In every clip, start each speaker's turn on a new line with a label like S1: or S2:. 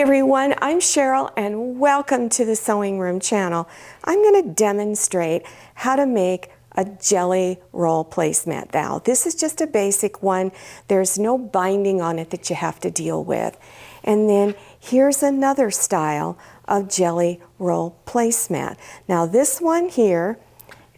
S1: Hi everyone, I'm Cheryl and welcome to the Sewing Room channel. I'm going to demonstrate how to make a jelly roll placemat. Now, this is just a basic one. There's no binding on it that you have to deal with. And then here's another style of jelly roll placemat. Now this one here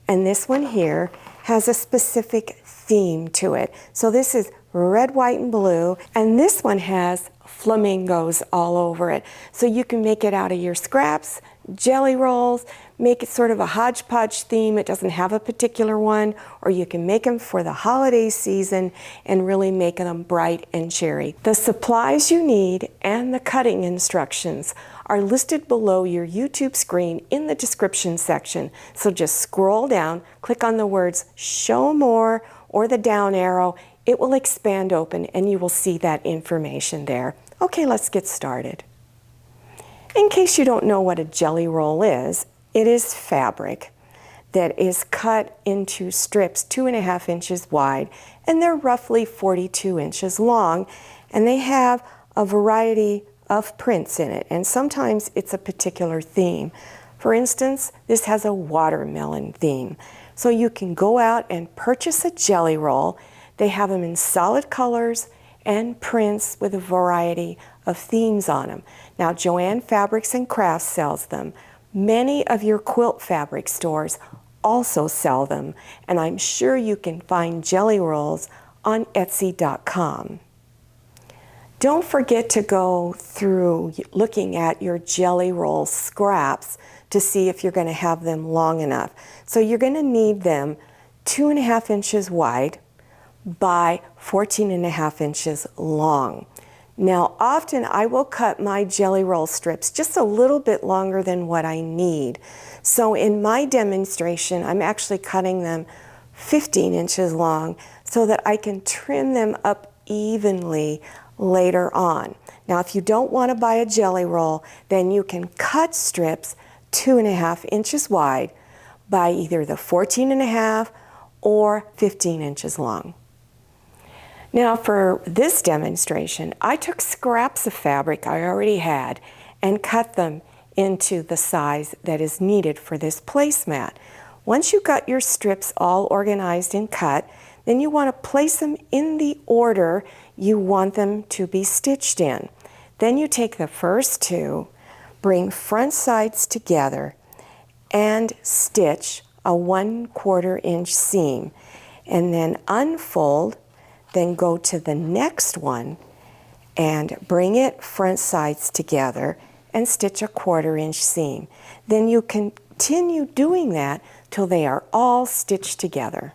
S1: and this one here has a specific theme to it. So this is red, white, and blue, and this one has flamingos all over it. So you can make it out of your scraps, jelly rolls, make it sort of a hodgepodge theme. It doesn't have a particular one, or you can make them for the holiday season and really make them bright and cheery. The supplies you need and the cutting instructions are listed below your YouTube screen in the description section. So just scroll down, click on the words show more or the down arrow. It will expand open and you will see that information there. Okay, let's get started. In case you don't know what a jelly roll is, it is fabric that is cut into strips 2.5 inches wide, and they're roughly 42 inches long, and they have a variety of prints in it, and sometimes it's a particular theme. For instance, this has a watermelon theme. So you can go out and purchase a jelly roll. They have them in solid colors and prints with a variety of themes on them. Now, Joann Fabrics and Crafts sells them. Many of your quilt fabric stores also sell them, and I'm sure you can find jelly rolls on Etsy.com. Don't forget to go through looking at your jelly roll scraps to see if you're going to have them long enough. So you're going to need them 2.5 inches wide by 14.5 inches long. Now, often I will cut my jelly roll strips just a little bit longer than what I need. So in my demonstration, I'm actually cutting them 15 inches long so that I can trim them up evenly later on. Now, if you don't want to buy a jelly roll, then you can cut strips 2.5 inches wide by either the 14.5 or 15 inches long. Now for this demonstration, I took scraps of fabric I already had and cut them into the size that is needed for this placemat. Once you've got your strips all organized and cut, then you want to place them in the order you want them to be stitched in. Then you take the first two, bring front sides together, and stitch a 1/4 inch seam, and then unfold. Then go to the next one and bring it front sides together and stitch a 1/4 inch seam. Then you continue doing that till they are all stitched together.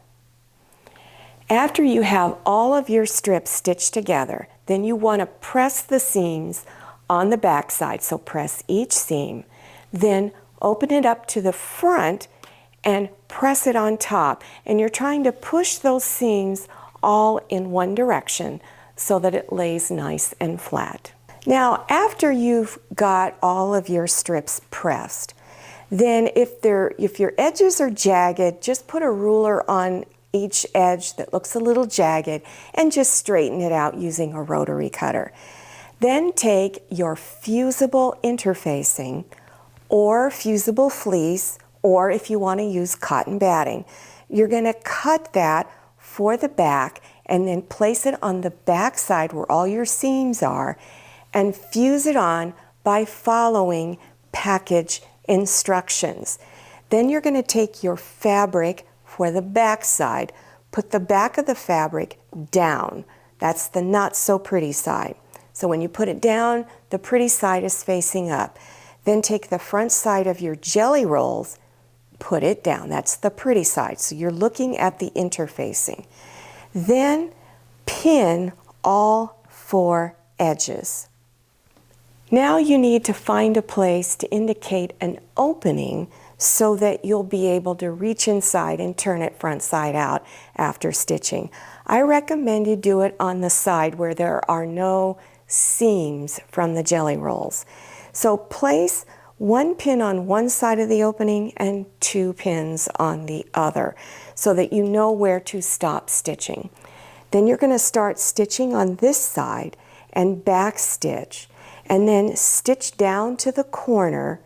S1: After you have all of your strips stitched together, then you want to press the seams on the back side. So press each seam, then open it up to the front and press it on top. And you're trying to push those seams all in one direction so that it lays nice and flat. Now, after you've got all of your strips pressed, then if your edges are jagged, just put a ruler on each edge that looks a little jagged and just straighten it out using a rotary cutter. Then take your fusible interfacing or fusible fleece, or if you want to use cotton batting, you're going to cut that for the back and then place it on the back side where all your seams are and fuse it on by following package instructions. Then you're going to take your fabric for the back side, put the back of the fabric down. That's the not so pretty side. So when you put it down, the pretty side is facing up. Then take the front side of your jelly rolls, put it down. That's the pretty side. So you're looking at the interfacing. Then pin all 4 edges. Now you need to find a place to indicate an opening so that you'll be able to reach inside and turn it front side out after stitching. I recommend you do it on the side where there are no seams from the jelly rolls. So place 1 pin on one side of the opening and 2 pins on the other so that you know where to stop stitching. Then you're going to start stitching on this side and back stitch. and then stitch down to the corner,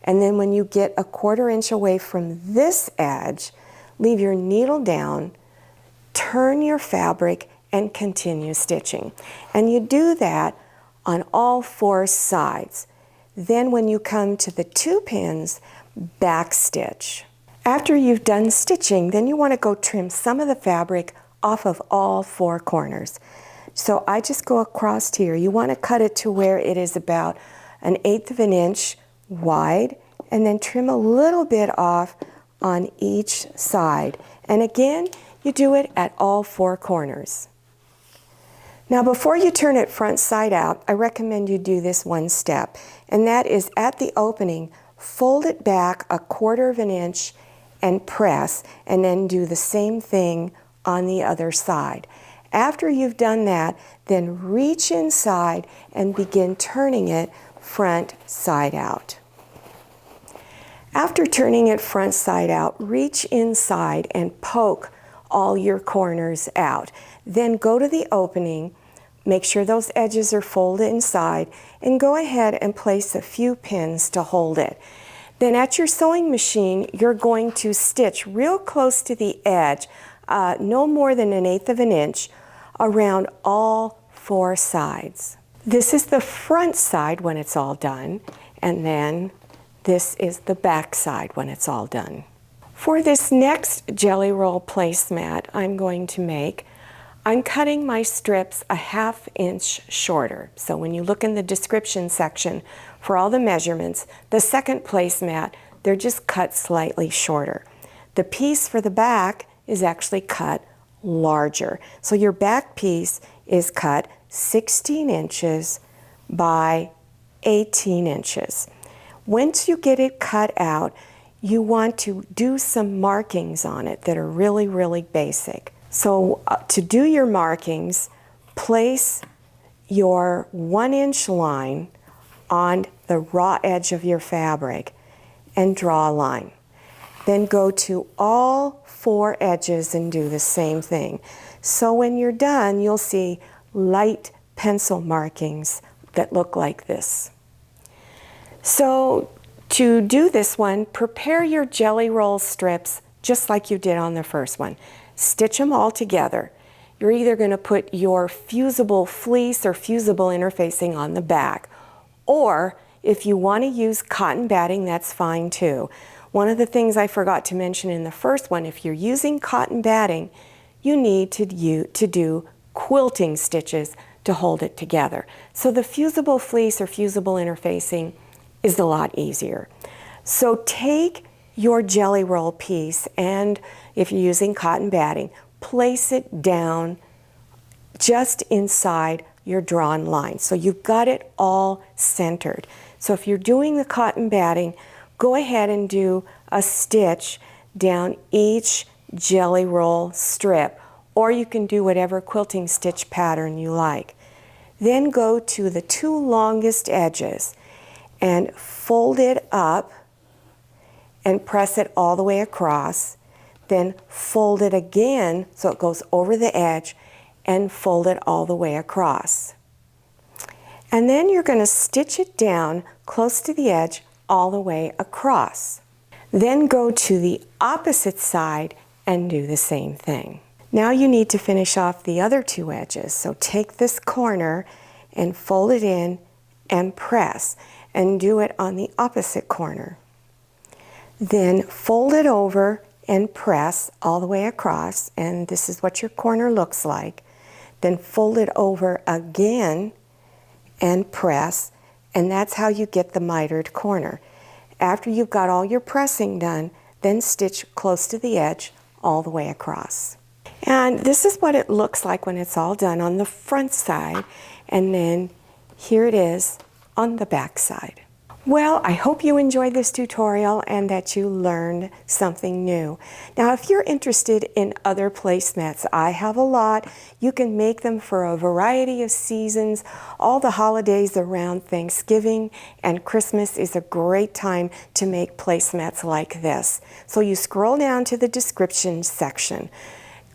S1: and then when you get a 1/4 inch away from this edge, leave your needle down, turn your fabric, and continue stitching. And you do that on all 4 sides. Then when you come to the 2 pins, back stitch. After you've done stitching, then you want to go trim some of the fabric off of all 4 corners. So I just go across here. You want to cut it to where it is about 1/8 of an inch wide, and then trim a little bit off on each side. And again, you do it at all 4 corners. Now before you turn it front side out, I recommend you do this one step, and that is at the opening, fold it back 1/4 of an inch and press, and then do the same thing on the other side. After you've done that, then reach inside and begin turning it front side out. After turning it front side out, reach inside and poke all your corners out. Then go to the opening, make sure those edges are folded inside, and go ahead and place a few pins to hold it. Then at your sewing machine, you're going to stitch real close to the edge, no more than 1/8 of an inch, around all 4 sides. This is the front side when it's all done, and then this is the back side when it's all done. For this next jelly roll placemat I'm cutting my strips 1/2 inch shorter. So when you look in the description section for all the measurements, the second placemat, they're just cut slightly shorter. The piece for the back is actually cut larger. So your back piece is cut 16 inches by 18 inches. Once you get it cut out, you want to do some markings on it that are really, really basic. So to do your markings, place your 1-inch line on the raw edge of your fabric and draw a line. Then go to all 4 edges and do the same thing. So when you're done, you'll see light pencil markings that look like this. So to do this one, prepare your jelly roll strips just like you did on the first one. Stitch them all together. You're either going to put your fusible fleece or fusible interfacing on the back, or if you want to use cotton batting, that's fine too. One of the things I forgot to mention in the first one, if you're using cotton batting, you need to do quilting stitches to hold it together. So the fusible fleece or fusible interfacing is a lot easier. So take your jelly roll piece, and if you're using cotton batting, place it down just inside your drawn line. So you've got it all centered. So if you're doing the cotton batting, go ahead and do a stitch down each jelly roll strip, or you can do whatever quilting stitch pattern you like. Then go to the 2 longest edges and fold it up and press it all the way across. Then fold it again so it goes over the edge and fold it all the way across. And then you're going to stitch it down close to the edge all the way across. Then go to the opposite side and do the same thing. Now you need to finish off the other 2 edges. So take this corner and fold it in and press, and do it on the opposite corner. Then fold it over and press all the way across, and this is what your corner looks like. Then fold it over again and press, and that's how you get the mitered corner. After you've got all your pressing done, then stitch close to the edge all the way across. And this is what it looks like when it's all done on the front side, and then here it is on the back side. Well, I hope you enjoyed this tutorial and that you learned something new. Now, if you're interested in other placemats, I have a lot. You can make them for a variety of seasons. All the holidays around Thanksgiving and Christmas is a great time to make placemats like this. So you scroll down to the description section.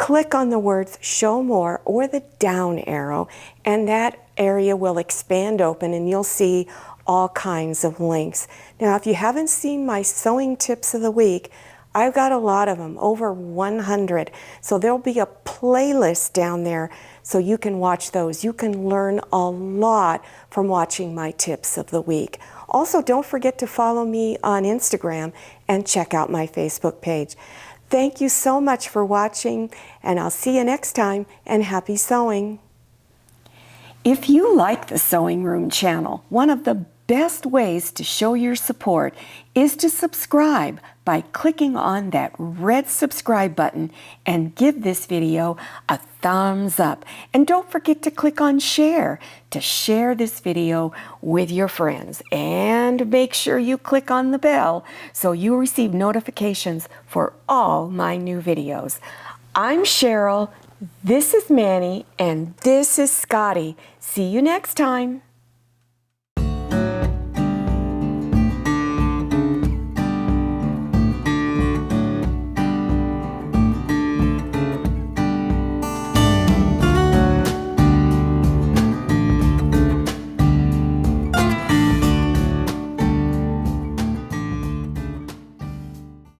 S1: click on the words Show More or the down arrow, and that area will expand open and you'll see all kinds of links. Now, if you haven't seen my sewing tips of the week, I've got a lot of them, over 100. So there'll be a playlist down there so you can watch those. You can learn a lot from watching my tips of the week. Also, don't forget to follow me on Instagram and check out my Facebook page. Thank you so much for watching, and I'll see you next time, and happy sewing. If you like the Sewing Room channel, one of the best ways to show your support is to subscribe by clicking on that red subscribe button and give this video a thumbs up. And don't forget to click on share to share this video with your friends. And make sure you click on the bell so you receive notifications for all my new videos. I'm Cheryl, this is Manny, and this is Scotty. See you next time.